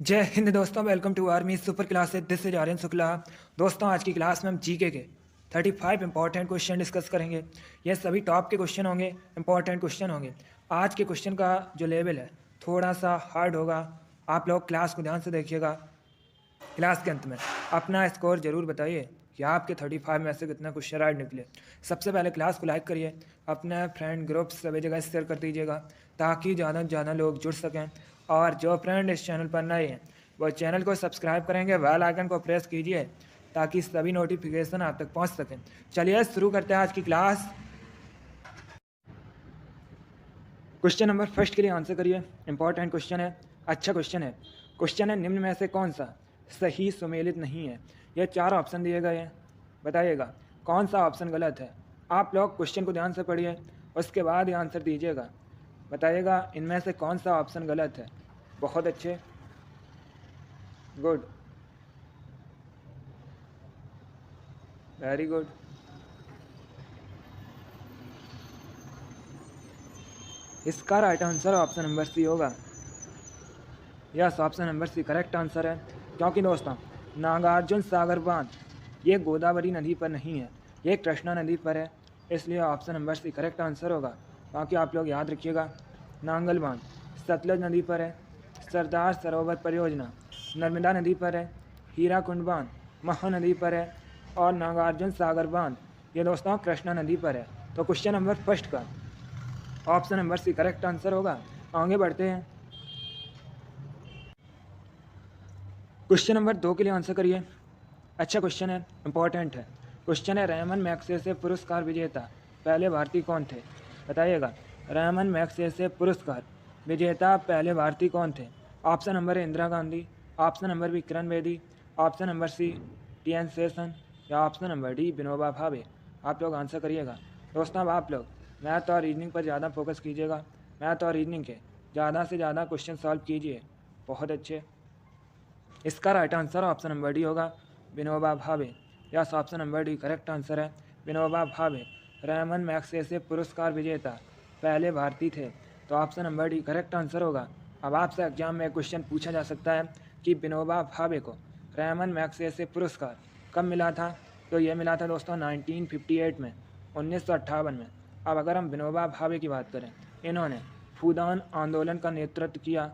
जय हिंद दोस्तों, welcome to army super classes. This is Aryan Shukla. दोस्तों, आज की क्लास में हम जीके के 35 इंपॉर्टेंट क्वेश्चन डिस्कस करेंगे। ये सभी टॉप के क्वेश्चन होंगे, इंपॉर्टेंट क्वेश्चन होंगे। आज के क्वेश्चन का जो लेवल है थोड़ा सा हार्ड होगा। आप लोग क्लास को ध्यान से देखिएगा। क्लास के अंत में अपना स्कोर जरूर बताइए कि आपके 35 में से कितना क्वेश्चन राइट निकले। सबसे पहले क्लास को लाइक करिए, अपने फ्रेंड ग्रुप सभी जगह शेयर कर दीजिएगा ताकि ज़्यादा से ज़्यादा लोग जुड़ सकें। और जो फ्रेंड इस चैनल पर नए हैं वो चैनल को सब्सक्राइब करेंगे, बेल आइकन को प्रेस कीजिए ताकि सभी नोटिफिकेशन आप तक पहुंच सकें। चलिए शुरू करते हैं आज की क्लास। क्वेश्चन नंबर फर्स्ट के लिए आंसर करिए। इंपॉर्टेंट क्वेश्चन है, अच्छा क्वेश्चन है। क्वेश्चन है, निम्न में से कौन सा सही सुमेलित नहीं है। ये 4 ऑप्शन दिए गए हैं, बताइएगा कौन सा ऑप्शन गलत है। आप लोग क्वेश्चन को ध्यान से पढ़िए, उसके बाद ही आंसर दीजिएगा। बताइएगा इनमें से कौन सा ऑप्शन गलत है। बहुत अच्छे, गुड, वेरी गुड। इसका right answer option number C होगा। Yes, option number C correct answer है। क्योंकि दोस्तों, नागार्जुन सागर बांध ये गोदावरी नदी पर नहीं है, ये कृष्णा नदी पर है, इसलिए option number C correct answer होगा। बाकी आप लोग याद रखिएगा, नांगल बांध सतलज नदी पर है, सरदार सरोवर परियोजना नर्मदा नदी पर है, हीराकुंड बांध महानदी पर है और नागार्जुन सागर बांध ये दोस्तों कृष्णा नदी पर है। तो क्वेश्चन नंबर फर्स्ट का option number C correct answer होगा। आगे बढ़ते हैं, क्वेश्चन नंबर 2 के लिए आंसर करिए। अच्छा क्वेश्चन है, इंपॉर्टेंट है। क्वेश्चन है, रेमन मैग्सेसे पुरस्कार विजेता पहले भारतीय कौन थे। बताइएगा रेमन मैग्सेसे पुरस्कार विजेता पहले भारतीय कौन थे। ऑप्शन नंबर है Indira Gandhi, option number B Kiran Bedi, option number C T N. Seshan या option number D Vinoba Bhave. आप लोग आंसर करिएगा। दोस्तों, अब आप लोग मैथ और रीजनिंग पर ज़्यादा फोकस कीजिएगा। मैथ और रीजनिंग के ज़्यादा से ज़्यादा क्वेश्चन सॉल्व कीजिए। बहुत अच्छे। इसका right answer option number D होगा, Vinoba Bhave. Yes, option number D correct answer है, विनोबा भावे रेमन मैग्सेसे पुरस्कार विजेता पहले भारतीय थे। तो option number D correct answer होगा। अब आपसे एग्जाम में क्वेश्चन पूछा जा सकता है कि विनोबा भावे को रेमन मैग्सेसे पुरस्कार कब मिला था। तो ये मिला था दोस्तों 1958 में, 1958 में। अब अगर हम विनोबा भावे की बात करें, इन्होंने फूदान आंदोलन का नेतृत्व किया।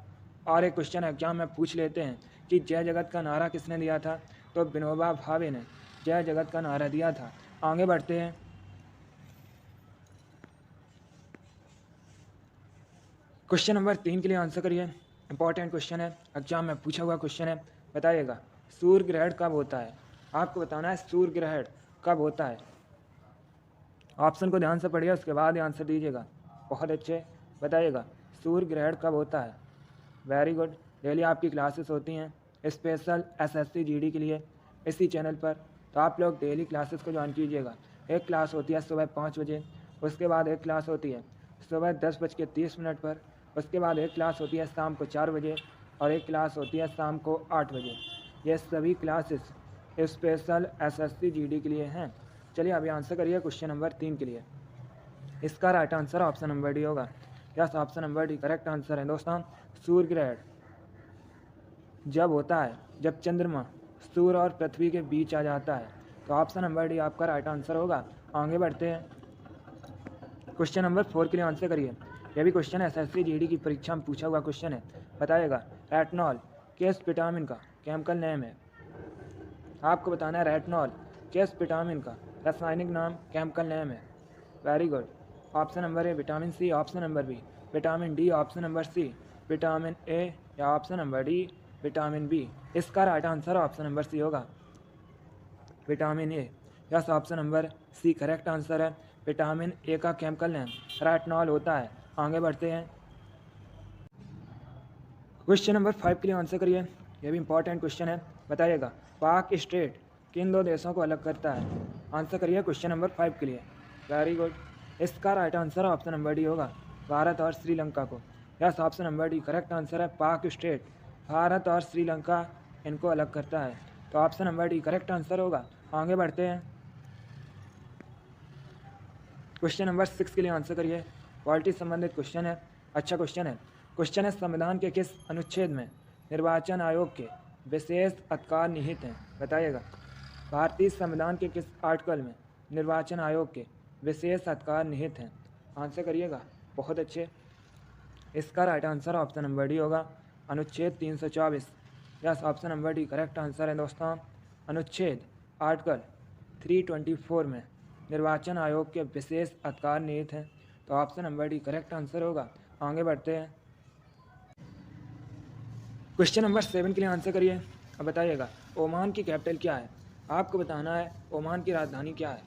और एक क्वेश्चन एग्जाम में पूछ लेते हैं कि जय जगत का नारा किसने दिया था। तो विनोबा भावे ने जय जगत का नारा दिया था। आगे बढ़ते हैं, क्वेश्चन नंबर 3 के लिए आंसर करिए। इंपॉर्टेंट क्वेश्चन है, एग्जाम में पूछा हुआ क्वेश्चन है। बताइएगा सूर्य ग्रहण कब होता है। आपको बताना है सूर्य ग्रहण कब होता है। ऑप्शन को ध्यान से पढ़िए, उसके बाद ही आंसर दीजिएगा। बहुत अच्छे, बताइएगा सूर्य ग्रहण कब होता है। Very good. डेली आपकी क्लासेस होती हैं स्पेशल एसएससी जीडी के लिए इसी चैनल पर, तो आप लोग डेली क्लासेस को ज्वाइन कीजिएगा। एक क्लास होती है सुबह 5 बजे, उसके बाद एक क्लास होती है सुबह 10:30 पर, उसके बाद एक क्लास होती है शाम को 4 बजे और एक क्लास होती है शाम को 8 बजे। ये सभी क्लासेस स्पेशल एसएससी जीडी के लिए हैं। चलिए अभी आंसर करिए क्वेश्चन नंबर 3 के लिए। इसका right answer option number D होगा। Yes, option number D correct answer है। दोस्तों, सूर्य ग्रहण जब होता है जब चंद्रमा सूर्य और पृथ्वी के बीच आ जाता है। तो ऑप्शन नंबर डी आपका राइट आंसर होगा। आगे बढ़ते हैं, क्वेश्चन नंबर 4 के लिए आंसर करिए। यह भी क्वेश्चन है एसएससी जीडी की परीक्षा में पूछा हुआ क्वेश्चन है। बताइएगा रेटनॉल किस विटामिन का केमिकल नेम है। आपको बताना है रेटनॉल किस विटामिन का रासायनिक नाम केमिकल नेम है। Very good. Option number A vitamin C, option number B vitamin D, option number C vitamin A या option number D vitamin B. इसका right answer option number C होगा, vitamin A. Yes, option number C correct answer है। Vitamin A का chemical name retinol होता है। आगे बढ़ते हैं, क्वेश्चन नंबर 5 के लिए आंसर करिए। यह भी इंपॉर्टेंट क्वेश्चन है। बताइएगा पाक स्टेट किन दो देशों को अलग करता है। आंसर करिए क्वेश्चन नंबर 5 के लिए। Very good. इसका right answer option number D होगा, भारत और श्रीलंका को। Yes, option number D correct answer है। पाक स्टेट भारत और श्रीलंका इनको अलग करता है। तो option number D correct answer होगा। आगे बढ़ते हैं, क्वेश्चन नंबर 6 के लिए आंसर करिए। पॉलिटी संबंधित क्वेश्चन है, अच्छा क्वेश्चन है। क्वेश्चन है संविधान के किस अनुच्छेद में निर्वाचन आयोग के विशेष अधिकार निहित हैं? बताइएगा। भारतीय संविधान के किस आर्टिकल में निर्वाचन आयोग के विशेष अधिकार निहित हैं? आंसर करिएगा। बहुत अच्छे। इसका right answer option number D होगा, अनुच्छेद 324। Yes, option number D correct answer है दोस्तों। अनुच्छेद आर्टिकल 324 में निर्वाचन आयोग के विशेष अधिकार निहित हैं, तो option number D correct answer होगा। आगे बढ़ते हैं। क्वेश्चन नंबर 7 के लिए आंसर करिए। अब बताइएगा ओमान की कैपिटल क्या है? आपको बताना है ओमान की राजधानी क्या है।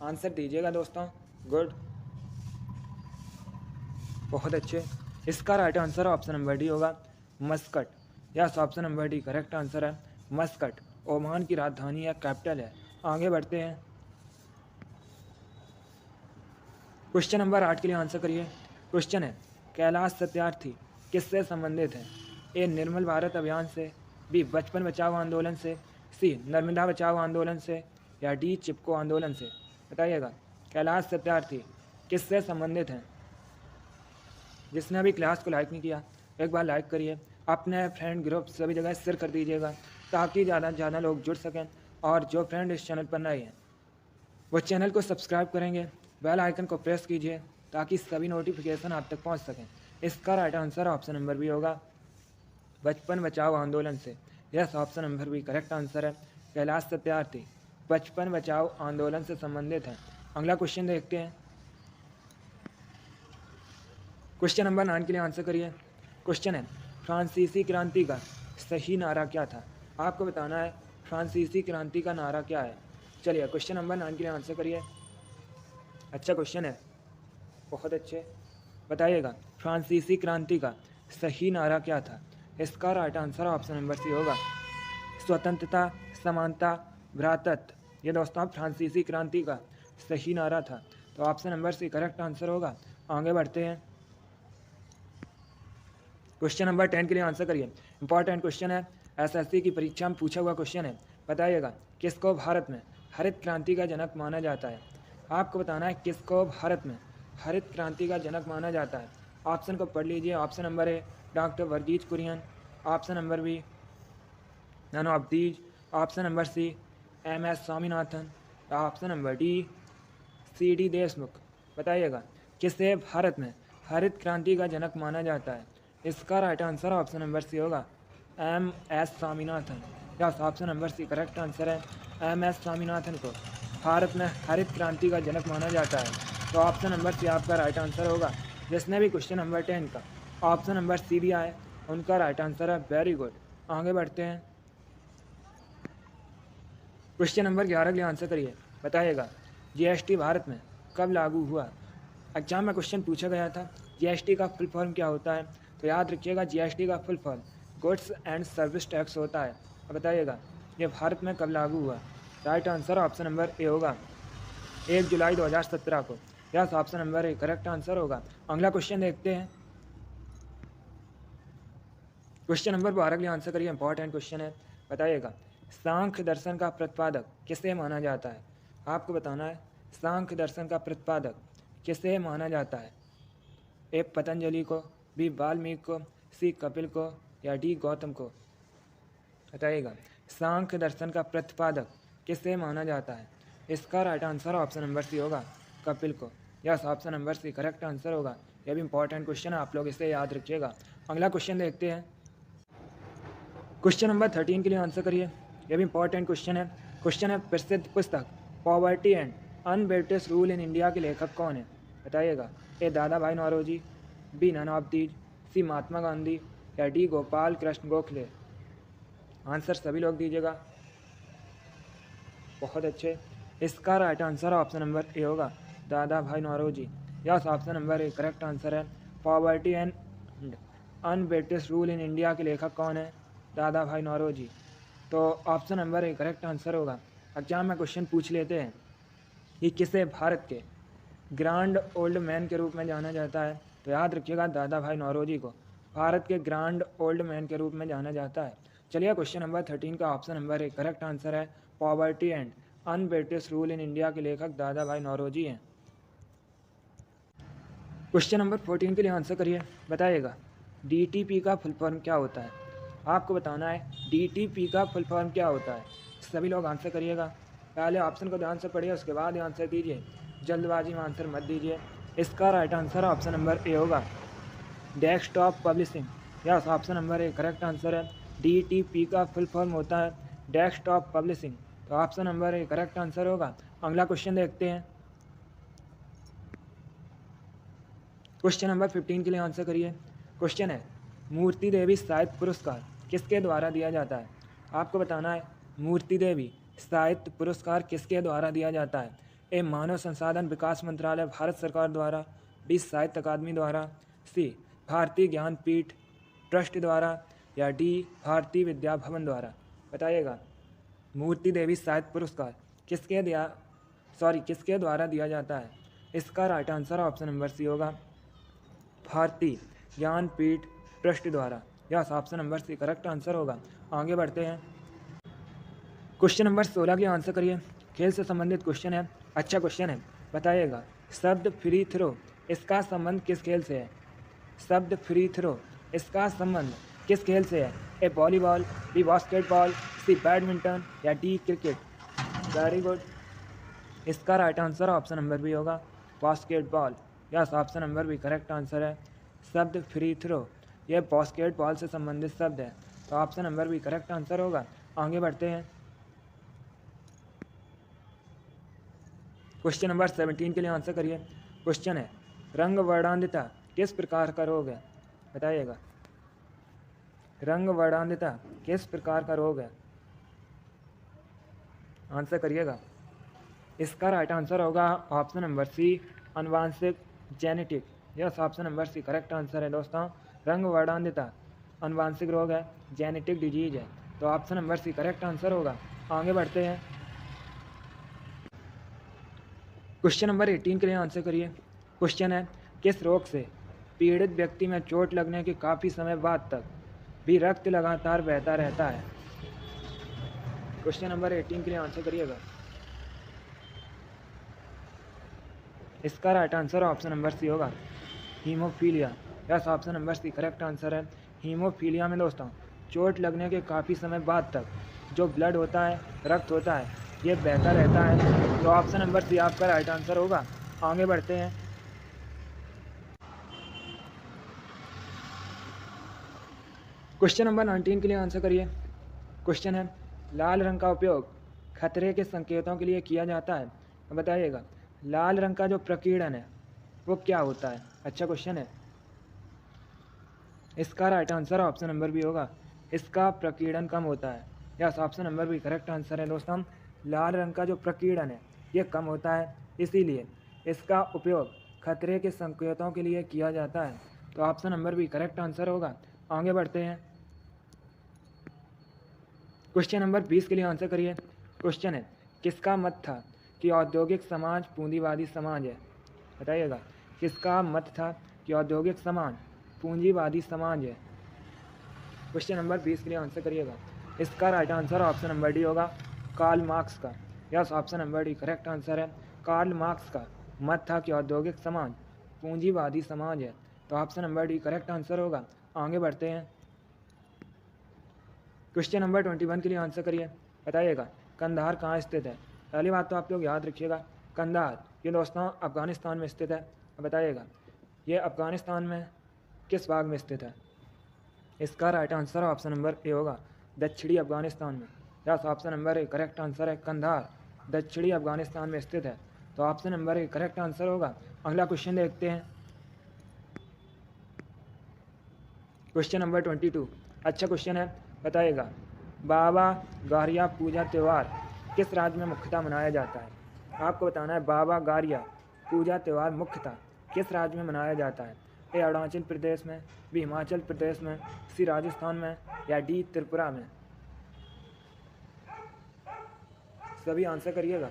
आंसर दीजिएगा दोस्तों। गुड, बहुत अच्छे। इसका right answer option number D होगा, Muscat. Yes, option number D correct answer है, मस्कट ओमान की राजधानी या कैपिटल है। आगे बढ़ते हैं। क्वेश्चन नंबर 8 के लिए आंसर करिए। क्वेश्चन है कैलाश सत्यार्थी किससे संबंधित है? ए निर्मल भारत अभियान से, बी बचपन बचाओ आंदोलन से, सी नर्मदा बचाओ आंदोलन से, या डी चिपको आंदोलन से। बताइएगा कैलाश सत्यार्थी किससे संबंधित हैं? जिसने अभी क्लास को लाइक नहीं किया एक बार लाइक करिए, अपने फ्रेंड ग्रुप सभी जगह शेयर कर दीजिएगा ताकि ज़्यादा से ज़्यादा लोग जुड़ सकें। और जो फ्रेंड इस चैनल पर नए हैं वो चैनल को सब्सक्राइब करेंगे, बेल आइकन को प्रेस कीजिए ताकि सभी नोटिफिकेशन आप तक पहुंच सकें। इसका right answer option number B होगा, बचपन बचाओ आंदोलन से। Yes, option number B correct answer है, कैलाश सत्यार्थी बचपन बचाओ आंदोलन से संबंधित है। अगला क्वेश्चन देखते हैं। क्वेश्चन नंबर 9 के लिए आंसर करिए। क्वेश्चन है फ्रांसीसी क्रांति का सही नारा क्या था? आपको बताना है फ्रांसीसी क्रांति का नारा क्या है। चलिए क्वेश्चन नंबर 9 के लिए आंसर करिए। अच्छा क्वेश्चन है, बहुत अच्छे। बताइएगा फ्रांसीसी क्रांति का सही नारा क्या था? इसका right answer option number C होगा, स्वतंत्रता, समानता, भ्रातृत्व। ये दोस्तों फ्रांसीसी क्रांति का सही नारा था, तो option number C correct answer होगा। आगे बढ़ते हैं। क्वेश्चन नंबर 10 के लिए आंसर करिए। इंपॉर्टेंट क्वेश्चन है, एसएससी की परीक्षा में पूछा हुआ क्वेश्चन है। बताइएगा किसको भारत में हरित क्रांति का जनक माना जाता है? आपको बताना है किसको भारत में हरित क्रांति का जनक माना जाता है। ऑप्शन को पढ़ लीजिए। Option number A doctor Verghese Kurien, option number B none of these, option number C MS. Swaminathan, option number D CD. Deshmukh. बताइएगा किसे भारत में हरित क्रांति का जनक माना जाता है? इसका right answer option number C होगा, M S. Swaminathan. Yes, option number C correct answer है, एम.एस. स्वामीनाथन को भारत में हरित क्रांति का जनक माना जाता है, तो ऑप्शन नंबर सी आपका राइट आंसर होगा। जिसने भी क्वेश्चन नंबर 10 का ऑप्शन नंबर सी दिया है उनका राइट आंसर है। वेरी गुड, आगे बढ़ते हैं। क्वेश्चन नंबर 11 के लिए आंसर करिए। बताइएगा जीएसटी भारत में कब लागू हुआ? एग्जाम में क्वेश्चन पूछा गया था जीएसटी का फुल फॉर्म क्या होता है, तो याद रखिएगा जीएसटी का full form goods and service tax होता है। अब बताइएगा ये भारत में कब लागू हुआ? Right answer option number A होगा, 1 जुलाई 2017 को। Yes, option number A correct answer होगा। अगला क्वेश्चन देखते हैं। क्वेश्चन नंबर 12 के लिए आंसर करिए। इंपॉर्टेंट क्वेश्चन है। बताइएगा सांख्य दर्शन का प्रतिपादक किसे माना जाता है? आपको बताना है सांख्य दर्शन का प्रतिपादक किसे माना जाता है? ए पतंजलि को, बी वाल्मीकि को, सी कपिल को, या डी गौतम को। बताइएगा सांख्य दर्शन का प्रतिपादक किसे माना जाता है? इसका right answer option number C होगा, कपिल को। Yes, option number C correct answer होगा। यह भी इंपॉर्टेंट क्वेश्चन है, आप लोग इसे याद रखिएगा। अगला क्वेश्चन देखते हैं। क्वेश्चन नंबर 13 के लिए आंसर करिए। यह भी इंपॉर्टेंट क्वेश्चन है। क्वेश्चन है प्रसिद्ध पुस्तक poverty and un-British rule in India के लेखक कौन है? बताइएगा A Dadabhai Naoroji, B none of these, C Mahatma Gandhi, या डी गोपाल कृष्ण गोखले। आंसर सभी लोग दीजिएगा। बहुत अच्छे। इसका right answer option number A होगा, Dadabhai Naoroji. Yes, option number A correct answer है। Poverty and un-British rule in India के लेखक कौन है? दादा भाई नौरोजी। तो option number A correct answer होगा। एग्जाम में क्वेश्चन पूछ लेते हैं कि किसे भारत के ग्रांड ओल्ड मैन के रूप में जाना जाता है, तो याद रखिएगा दादा भाई नौरोजी को भारत के ग्रांड ओल्ड मैन के रूप में जाना जाता है। चलिए क्वेश्चन नंबर 13 का option number A correct answer है, poverty and un-British rule in India के लेखक दादा भाई नौरोजी हैं। क्वेश्चन नंबर 14 के लिए आंसर करिए। बताइएगा DTP का फुल फॉर्म क्या होता है? आपको बताना है DTP का फुल फॉर्म क्या होता है। सभी लोग आंसर करिएगा। पहले ऑप्शन को ध्यान से पढ़िए, उसके बाद आंसर दीजिए। जल्दबाजी में आंसर मत दीजिए। इसका right answer option number A होगा, desktop publishing. Yes, option number A correct answer है। DTP का फुल फॉर्म होता है डेस्कटॉप पब्लिशिंग, तो option number A correct answer होगा। अगला क्वेश्चन देखते हैं। क्वेश्चन नंबर 15 के लिए आंसर करिए। क्वेश्चन है, मूर्ति देवी साहित्य पुरस्कार किसके द्वारा दिया जाता है? आपको बताना है मूर्ति देवी साहित्य पुरस्कार किसके द्वारा दिया जाता है? ए, मानव संसाधन विकास मंत्रालय भारत सरकार द्वारा, बी, साहित्य अकादमी द्वारा, सी, भारतीय ज्ञानपीठ ट्रस्ट द्वारा, या डी, भारतीय विद्या भवन द्वारा। बताइएगा, मूर्ति देवी साहित्य पुरस्कार किसके द्वारा दिया जाता है? इसका right answer option number C होगा, भारतीय ज्ञानपीठ ट्रस्ट द्वारा। Yes, option number C correct answer होगा। आगे बढ़ते हैं। क्वेश्चन नंबर 16 के लिए आंसर करिए। खेल से संबंधित क्वेश्चन है, अच्छा क्वेश्चन है। बताइएगा, शब्द फ्री थ्रो इसका संबंध किस खेल से है? शब्द फ्री थ्रो इसका संबंध किस खेल से है? A, volleyball, B, basketball, C, badminton, या डी, क्रिकेट। Very good. इसका right answer option number B होगा, basketball. Yes, option number B correct answer है। शब्द फ्री थ्रो यह बास्केटबॉल से संबंधित शब्द है, तो option number B correct answer होगा। आगे बढ़ते हैं। क्वेश्चन नंबर 17 के लिए आंसर करिए। क्वेश्चन है, रंग वर्णांधिता किस प्रकार का रोग है? बताइएगा, रंग वर्णांधिता किस प्रकार का रोग है? आंसर करिएगा। इसका राइट आंसर होगा ऑप्शन नंबर सी, आनुवांशिक genetic. Yes, option number C correct answer है दोस्तों। रंग वर्णांधिता आनुवांशिक रोग है, जेनेटिक डिजीज है, तो option number C correct answer होगा। आगे बढ़ते हैं। क्वेश्चन नंबर 18 के लिए आंसर करिए। क्वेश्चन है, किस रोग से पीड़ित व्यक्ति में चोट लगने के काफ़ी समय बाद तक भी रक्त लगातार बहता रहता है? क्वेश्चन नंबर 18 के लिए आंसर करिएगा। इसका right answer option number C होगा, haemophilia. Yes, option number C correct answer है। हीमोफीलिया में दोस्तों चोट लगने के काफ़ी समय बाद तक जो ब्लड होता है, रक्त होता है, ये बहता रहता है, तो ऑप्शन नंबर सी आपका राइट आंसर होगा। आगे बढ़ते हैं। क्वेश्चन नंबर 19 के लिए आंसर करिए। क्वेश्चन है, लाल रंग का उपयोग खतरे के संकेतों के लिए किया जाता है। बताइएगा, लाल रंग का जो प्रकीर्णन है वो क्या होता है? अच्छा क्वेश्चन है। इसका right answer option number B होगा, इसका प्रकीर्णन कम होता है। Yes, option number B correct answer है दोस्तों। लाल रंग का जो प्रकीर्णन है ये कम होता है, इसीलिए इसका उपयोग खतरे के संकेतों के लिए किया जाता है, तो option number B correct answer होगा। आगे बढ़ते हैं। क्वेश्चन नंबर 20 के लिए आंसर करिए। क्वेश्चन है, किसका मत था कि औद्योगिक समाज पूंजीवादी समाज है? बताइएगा, किसका मत था कि औद्योगिक समाज पूंजीवादी समाज है? क्वेश्चन नंबर 20 के लिए आंसर करिएगा। इसका right answer option number D होगा, कार्ल मार्क्स का। Yes, option number D correct answer है। कार्ल मार्क्स का मत था कि औद्योगिक समाज पूंजीवादी समाज है, तो option number D correct answer होगा। आगे बढ़ते हैं। क्वेश्चन नंबर 21 के लिए आंसर करिए। बताइएगा, कंधार कहाँ स्थित है? पहली बात तो आप लोग याद रखिएगा, कंधार ये दोस्तों अफगानिस्तान में स्थित है। बताइएगा, ये अफगानिस्तान में किस भाग में स्थित है? इसका right answer option number A होगा, दक्षिणी अफगानिस्तान में। Yes, option number A correct answer है। कंधार दक्षिणी अफगानिस्तान में स्थित है, तो option number A correct answer होगा। अगला क्वेश्चन देखते हैं। क्वेश्चन नंबर 22 अच्छा क्वेश्चन है। बताइएगा, बाबा गारिया पूजा त्यौहार किस राज्य में मुख्यतः मनाया जाता है? आपको बताना है बाबा गारिया पूजा त्यौहार मुख्यतः किस राज्य में मनाया जाता है? ए, अरुणाचल प्रदेश में, बी, हिमाचल प्रदेश में, सी, राजस्थान में, या डी, त्रिपुरा में। सभी आंसर करिएगा।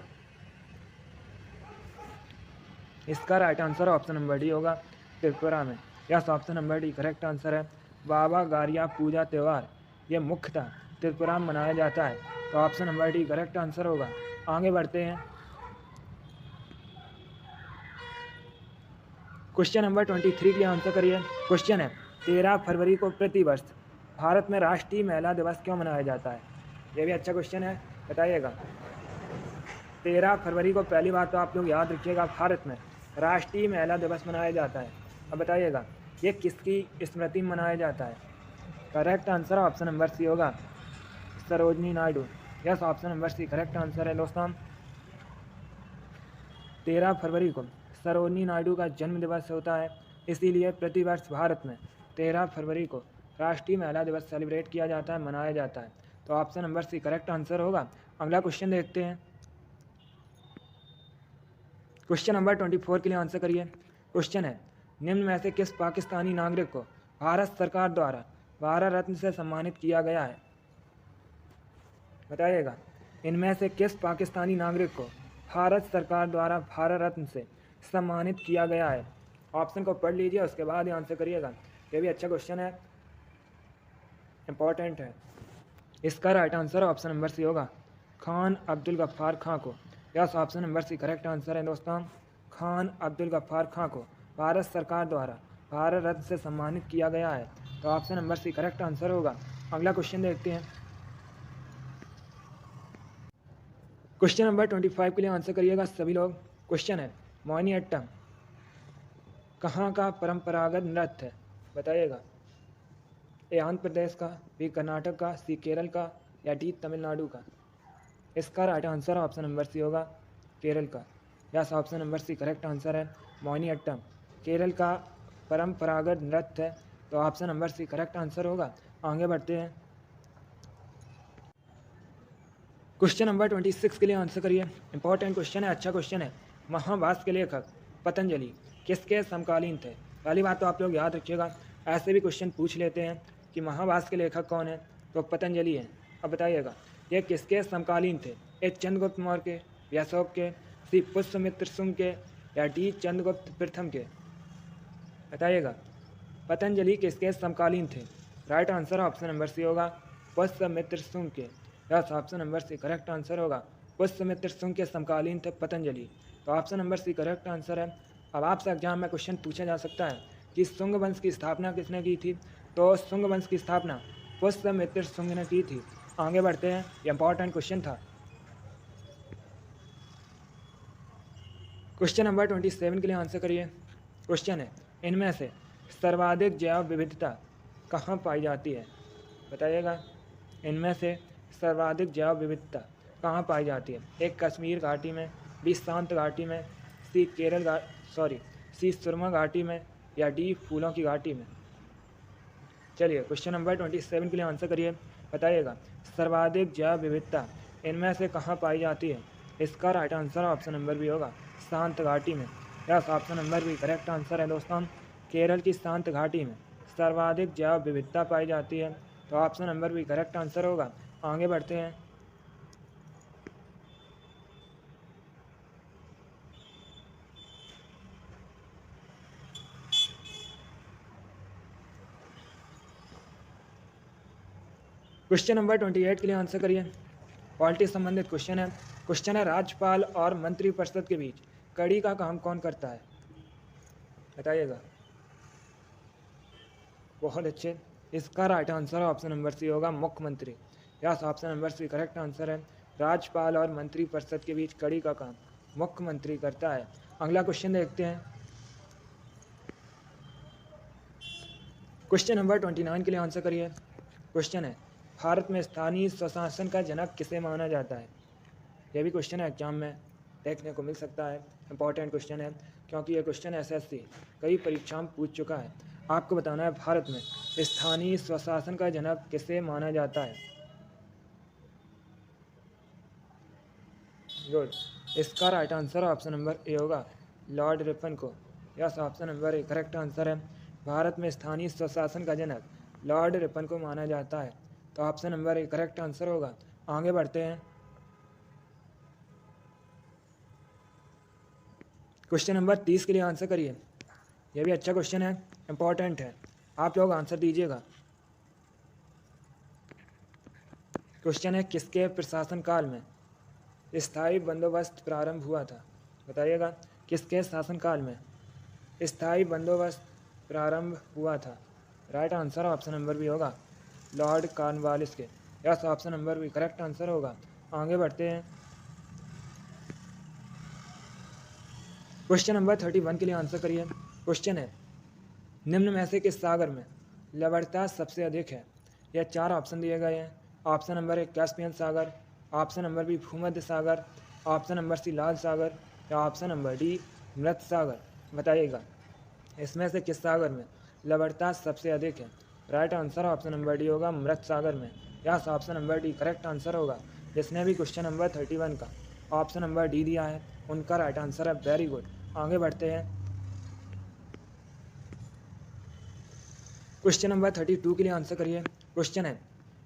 इसका right answer option number D होगा, त्रिपुरा में। Yes, option number D correct answer है। बाबा गारिया पूजा त्यौहार ये मुख्यतः त्रिपुरा में मनाया जाता है, तो option number D correct answer होगा। आगे बढ़ते हैं। क्वेश्चन नंबर 23 के लिए आंसर करिए। क्वेश्चन है, 13 फरवरी को प्रतिवर्ष भारत में राष्ट्रीय महिला दिवस क्यों मनाया जाता है? ये भी अच्छा क्वेश्चन है, बताइएगा। 13 फरवरी को पहली बात तो आप लोग याद रखिएगा, भारत में राष्ट्रीय महिला दिवस मनाया जाता है। अब बताइएगा ये किसकी स्मृति में मनाया जाता है? Correct answer option number C होगा, Sarojini Naidu. Yes, option number C correct answer है दोस्तों। 13 फरवरी को सरोजनी नायडू का जन्म दिवस होता है, इसीलिए प्रतिवर्ष भारत में 13 फरवरी को राष्ट्रीय महिला दिवस सेलिब्रेट किया जाता है, मनाया जाता है। तो option number C correct answer होगा। अगला क्वेश्चन देखते हैं। क्वेश्चन नंबर 24 के लिए आंसर करिए। क्वेश्चन है, निम्न में से किस पाकिस्तानी नागरिक को भारत सरकार द्वारा भारत रत्न से सम्मानित किया गया है? बताइएगा, इनमें से किस पाकिस्तानी नागरिक को भारत सरकार द्वारा भारत रत्न से सम्मानित किया गया है? ऑप्शन को पढ़ लीजिए, उसके बाद ही आंसर करिएगा। ये भी अच्छा क्वेश्चन है, इंपॉर्टेंट है। इसका right answer option number C होगा, खान अब्दुल गफ्फार खां को। Yes, option number C correct answer है दोस्तों। खान अब्दुल गफ्फार खां को भारत सरकार द्वारा भारत रत्न से सम्मानित किया गया है। तो option number C correct answer होगा। अगला क्वेश्चन देखते हैं। क्वेश्चन नंबर 25 के लिए आंसर करिएगा सभी लोग। क्वेश्चन है, मोहिनीअट्टम कहाँ का परंपरागत नृत्य है? बताइएगा, ए आंध्र प्रदेश का, बी कर्नाटक का, सी केरल का, या डी तमिलनाडु का? इसका right answer option number C होगा, केरल का। Yes, option number C correct answer है। मोहिनीअट्टम केरल का परंपरागत नृत्य है, तो option number C correct answer होगा। आगे बढ़ते हैं। क्वेश्चन नंबर 26 के लिए आंसर करिए। इंपॉर्टेंट क्वेश्चन है, अच्छा क्वेश्चन है। महाभारत के लेखक पतंजलि किसके समकालीन थे? पहली बात तो आप लोग याद रखिएगा, ऐसे भी क्वेश्चन पूछ लेते हैं कि महाभारत के लेखक कौन है, तो पतंजलि है। अब बताइएगा ये किसके समकालीन थे? ए चंद्रगुप्त मौर्य के, या अशोक के, सी पुष्यमित्र शुंग के, या डी चंद्रगुप्त प्रथम के? बताइएगा पतंजलि किसके समकालीन थे? Right answer option number C होगा, पुष्यमित्र शुंग के। Yes, option number C correct answer होगा, पुष्यमित्र शुंग के समकालीन थे पतंजलि। तो option number C correct answer है। अब आपसे एग्जाम में क्वेश्चन पूछा जा सकता है कि शुंग वंश की स्थापना किसने की थी? तो शुंग वंश की स्थापना पुष्यमित्र शुंग ने की थी। आगे बढ़ते हैं, ये इंपॉर्टेंट क्वेश्चन था। क्वेश्चन नंबर 27 के लिए आंसर करिए। क्वेश्चन है, इनमें से सर्वाधिक जैव विविधता कहाँ पाई जाती है? बताइएगा, इनमें से सर्वाधिक जैव विविधता कहाँ पाई जाती है? एक कश्मीर घाटी में, बी शांत घाटी में, सी सी सुरमा घाटी में, या डी फूलों की घाटी में? चलिए क्वेश्चन नंबर 27 के लिए आंसर करिए। बताइएगा सर्वाधिक जैव विविधता इनमें से कहाँ पाई जाती है? इसका राइट आंसर ऑप्शन नंबर भी होगा, शांत घाटी में। यस, ऑप्शन नंबर भी करेक्ट आंसर है दोस्तों। केरल की शांत घाटी में सर्वाधिक जैव विविधता पाई जाती है, तो ऑप्शन नंबर भी करेक्ट आंसर होगा। आगे बढ़ते हैं। क्वेश्चन नंबर 28 के लिए आंसर करिए। पॉलिटिक्स संबंधित क्वेश्चन है। क्वेश्चन है, राज्यपाल और मंत्रिपरिषद के बीच कड़ी का काम कौन करता है? बताइएगा। बहुत अच्छे, इसका right answer option number C होगा, मुख्यमंत्री। Yes, option number C correct answer है। राज्यपाल और मंत्रिपरिषद के बीच कड़ी का काम मुख्यमंत्री करता है। अगला क्वेश्चन देखते हैं। क्वेश्चन नंबर 29 के लिए आंसर करिए। क्वेश्चन है, भारत में स्थानीय स्वशासन का जनक किसे माना जाता है? यह भी क्वेश्चन है, एग्जाम में देखने को मिल सकता है। इंपॉर्टेंट क्वेश्चन है, क्योंकि यह क्वेश्चन एसएससी कई परीक्षाओं में पूछ चुका है। आपको बताना है भारत में स्थानीय स्वशासन का जनक किसे माना जाता है? गुड, इसका right answer option number A होगा, लॉर्ड रिपन को। Yes, option number A correct answer है। भारत में स्थानीय स्वशासन का जनक लॉर्ड रिपन को माना जाता है, तो option number A correct answer होगा। आगे बढ़ते हैं। क्वेश्चन नंबर 30 के लिए आंसर करिए। यह भी अच्छा क्वेश्चन है, इंपॉर्टेंट है, आप लोग आंसर दीजिएगा। क्वेश्चन है, किसके प्रशासन काल में स्थायी बंदोबस्त प्रारंभ हुआ था? बताइएगा, किसके शासनकाल में स्थायी बंदोबस्त प्रारंभ हुआ था? Right answer option number B होगा लॉर्ड कॉर्नवालिस के। Yes, option number B correct answer होगा। आगे बढ़ते हैं। क्वेश्चन नंबर 31 के लिए आंसर करिए। क्वेश्चन है निम्न में से किस सागर में लवणता सबसे अधिक है? यह 4 ऑप्शन दिए गए हैं। ऑप्शन नंबर 1 कैस्पियन सागर, ऑप्शन नंबर बी भूमध्य सागर, ऑप्शन नंबर सी लाल सागर या ऑप्शन नंबर डी मृत सागर। बताइएगा इसमें से किस सागर में लवणता सबसे अधिक है? Right answer option number D होगा मृत सागर में। Yes, option number D correct answer होगा। जिसने भी क्वेश्चन नंबर 31 का ऑप्शन नंबर डी दिया है उनका राइट आंसर है। Very good. आगे बढ़ते हैं। क्वेश्चन नंबर 32 के लिए आंसर करिए। क्वेश्चन है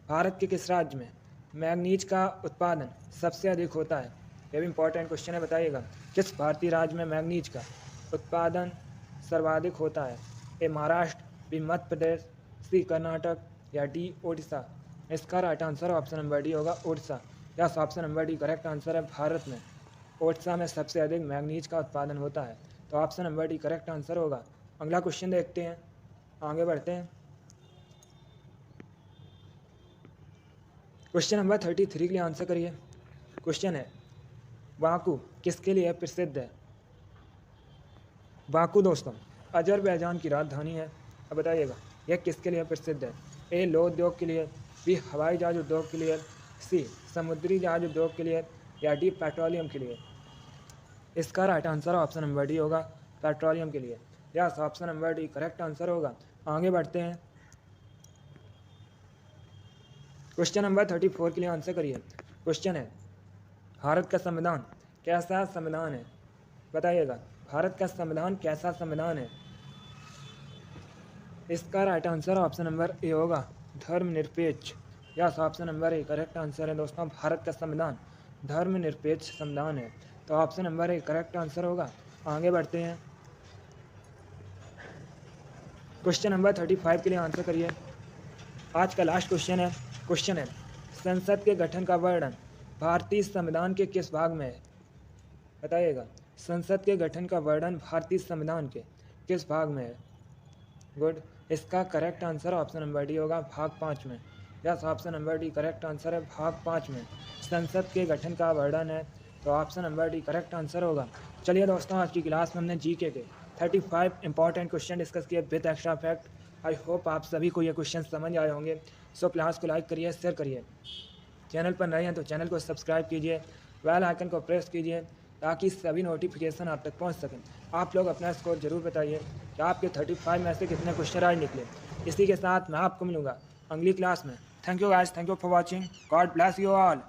भारत के किस राज्य में मैग्नीज का उत्पादन सबसे अधिक होता है? यह भी इंपॉर्टेंट क्वेश्चन है। बताइएगा किस भारतीय राज्य में मैग्नीज का उत्पादन सर्वाधिक होता है? A Maharashtra, B Madhya Pradesh, C Karnataka या डी ओडिशा। इसका right answer option number D होगा Odisha. Yes, option number D correct answer है। भारत में ओडिशा में सबसे अधिक मैग्नीज का उत्पादन होता है, तो option number D correct answer होगा। अगला क्वेश्चन देखते हैं। आगे बढ़ते हैं। क्वेश्चन नंबर 33 के लिए आंसर करिए। क्वेश्चन है बाकू किसके लिए प्रसिद्ध है? बाकू दोस्तों अजरबैजान की राजधानी है। अब बताइएगा यह किसके लिए प्रसिद्ध है? ए लौह उद्योग के लिए, बी हवाई जहाज उद्योग के लिए, सी समुद्री जहाज उद्योग के लिए या डी पेट्रोलियम के लिए। इसका right answer option number D होगा पेट्रोलियम के लिए। Yes, option number D correct answer होगा। आगे बढ़ते हैं। क्वेश्चन नंबर 34 के लिए आंसर करिए। क्वेश्चन है भारत का संविधान कैसा संविधान है? बताइएगा भारत का संविधान कैसा संविधान है? इसका right answer option number A होगा धर्मनिरपेक्ष। Yes, option number A correct answer है दोस्तों। भारत का संविधान धर्मनिरपेक्ष संविधान है, तो option number A correct answer होगा। आगे बढ़ते हैं। क्वेश्चन नंबर 35 के लिए आंसर करिए। आज का लास्ट क्वेश्चन है। क्वेश्चन है संसद के गठन का वर्णन भारतीय संविधान के किस भाग में है? बताइएगा संसद के गठन का वर्णन भारतीय संविधान के किस भाग में है? गुड। इसका correct answer option number D होगा भाग 5 में। Yes, option number D correct answer है। भाग 5 में संसद के गठन का वर्णन है, तो option number D correct answer होगा। चलिए दोस्तों आज की क्लास में हमने जीके के 35 इंपॉर्टेंट क्वेश्चन डिस्कस किए with extra fact. I hope आप सभी को ये क्वेश्चन समझ आए होंगे। सो क्लास को लाइक करिए, शेयर करिए। चैनल पर नए हैं तो चैनल को सब्सक्राइब कीजिए, बेल आइकन को प्रेस कीजिए ताकि सभी नोटिफिकेशन आप तक पहुंच सकें। आप लोग अपना स्कोर जरूर बताइए कि आपके 35 में से कितने क्वेश्चन आज निकले। इसी के साथ मैं आपको मिलूंगा अगली क्लास में। Thank you guys, thank you for watching. God bless you all.